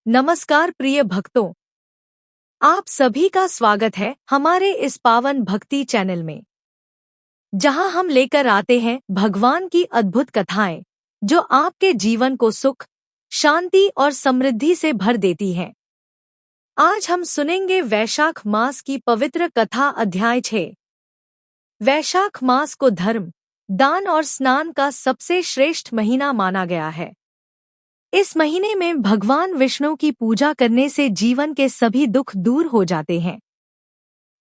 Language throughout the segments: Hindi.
नमस्कार प्रिय भक्तों, आप सभी का स्वागत है हमारे इस पावन भक्ति चैनल में, जहां हम लेकर आते हैं भगवान की अद्भुत कथाएं जो आपके जीवन को सुख, शांति और समृद्धि से भर देती हैं। आज हम सुनेंगे वैशाख मास की पवित्र कथा अध्याय 6। वैशाख मास को धर्म, दान और स्नान का सबसे श्रेष्ठ महीना माना गया है। इस महीने में भगवान विष्णु की पूजा करने से जीवन के सभी दुख दूर हो जाते हैं।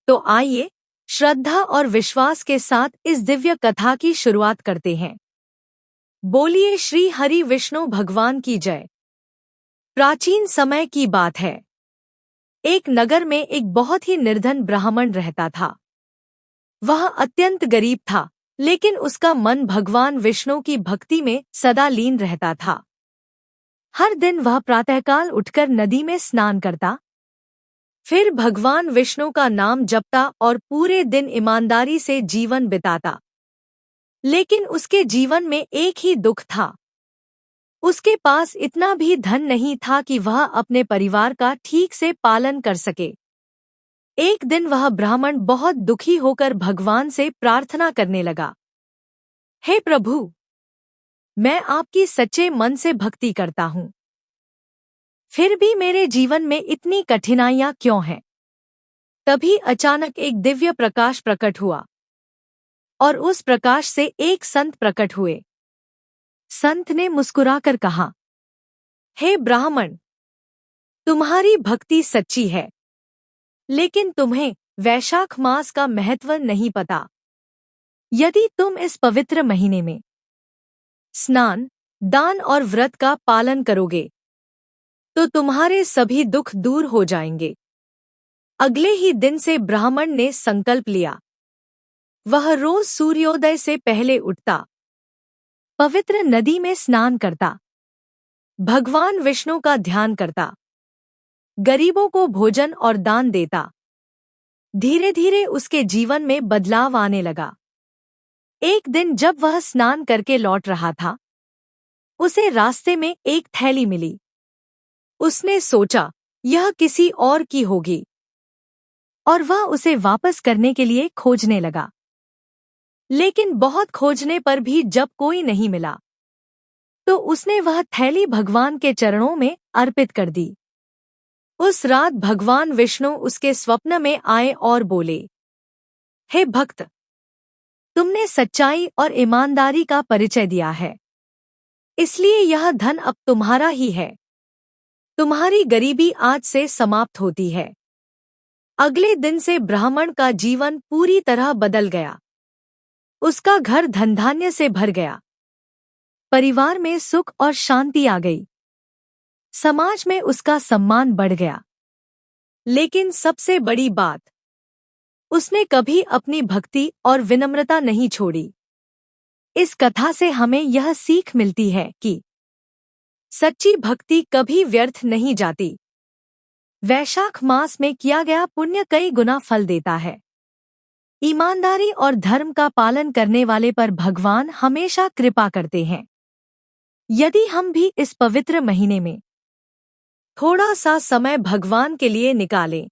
तो आइए श्रद्धा और विश्वास के साथ इस दिव्य कथा की शुरुआत करते हैं। बोलिए श्री हरि विष्णु भगवान की जय। प्राचीन समय की बात है। एक नगर में एक बहुत ही निर्धन ब्राह्मण रहता था। वह अत्यंत गरीब था, लेकिन उसका मन भगवान विष्णु की भक्ति में सदा लीन रहता था। हर दिन वह प्रातःकाल उठकर नदी में स्नान करता, फिर भगवान विष्णु का नाम जपता और पूरे दिन ईमानदारी से जीवन बिताता। लेकिन उसके जीवन में एक ही दुख था। उसके पास इतना भी धन नहीं था कि वह अपने परिवार का ठीक से पालन कर सके। एक दिन वह ब्राह्मण बहुत दुखी होकर भगवान से प्रार्थना करने लगा, हे प्रभु, मैं आपकी सच्चे मन से भक्ति करता हूँ, फिर भी मेरे जीवन में इतनी कठिनाइयाँ क्यों हैं? तभी अचानक एक दिव्य प्रकाश प्रकट हुआ और उस प्रकाश से एक संत प्रकट हुए। संत ने मुस्कुराकर कहा, हे ब्राह्मण, तुम्हारी भक्ति सच्ची है, लेकिन तुम्हें वैशाख मास का महत्व नहीं पता। यदि तुम इस पवित्र महीने में स्नान, दान और व्रत का पालन करोगे तो तुम्हारे सभी दुख दूर हो जाएंगे। अगले ही दिन से ब्राह्मण ने संकल्प लिया। वह रोज सूर्योदय से पहले उठता, पवित्र नदी में स्नान करता, भगवान विष्णु का ध्यान करता, गरीबों को भोजन और दान देता। धीरे धीरे उसके जीवन में बदलाव आने लगा। एक दिन जब वह स्नान करके लौट रहा था, उसे रास्ते में एक थैली मिली। उसने सोचा यह किसी और की होगी और वह उसे वापस करने के लिए खोजने लगा। लेकिन बहुत खोजने पर भी जब कोई नहीं मिला, तो उसने वह थैली भगवान के चरणों में अर्पित कर दी। उस रात भगवान विष्णु उसके स्वप्न में आए और बोले, हे भक्त, तुमने सच्चाई और ईमानदारी का परिचय दिया है, इसलिए यह धन अब तुम्हारा ही है। तुम्हारी गरीबी आज से समाप्त होती है। अगले दिन से ब्राह्मण का जीवन पूरी तरह बदल गया। उसका घर धन धान्य से भर गया। परिवार में सुख और शांति आ गई। समाज में उसका सम्मान बढ़ गया। लेकिन सबसे बड़ी बात, उसने कभी अपनी भक्ति और विनम्रता नहीं छोड़ी। इस कथा से हमें यह सीख मिलती है कि सच्ची भक्ति कभी व्यर्थ नहीं जाती। वैशाख मास में किया गया पुण्य कई गुना फल देता है। ईमानदारी और धर्म का पालन करने वाले पर भगवान हमेशा कृपा करते हैं। यदि हम भी इस पवित्र महीने में थोड़ा सा समय भगवान के लिए निकालें,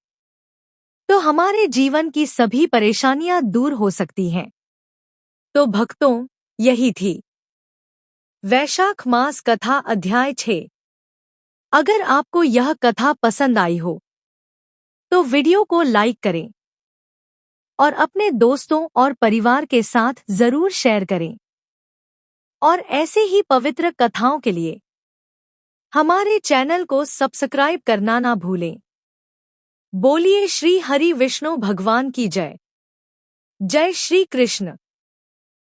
तो हमारे जीवन की सभी परेशानियां दूर हो सकती हैं। तो भक्तों, यही थी वैशाख मास कथा अध्याय 6। अगर आपको यह कथा पसंद आई हो तो वीडियो को लाइक करें और अपने दोस्तों और परिवार के साथ जरूर शेयर करें। और ऐसे ही पवित्र कथाओं के लिए हमारे चैनल को सब्सक्राइब करना ना भूलें। बोलिए श्री हरि विष्णु भगवान की जय। जय श्री कृष्ण।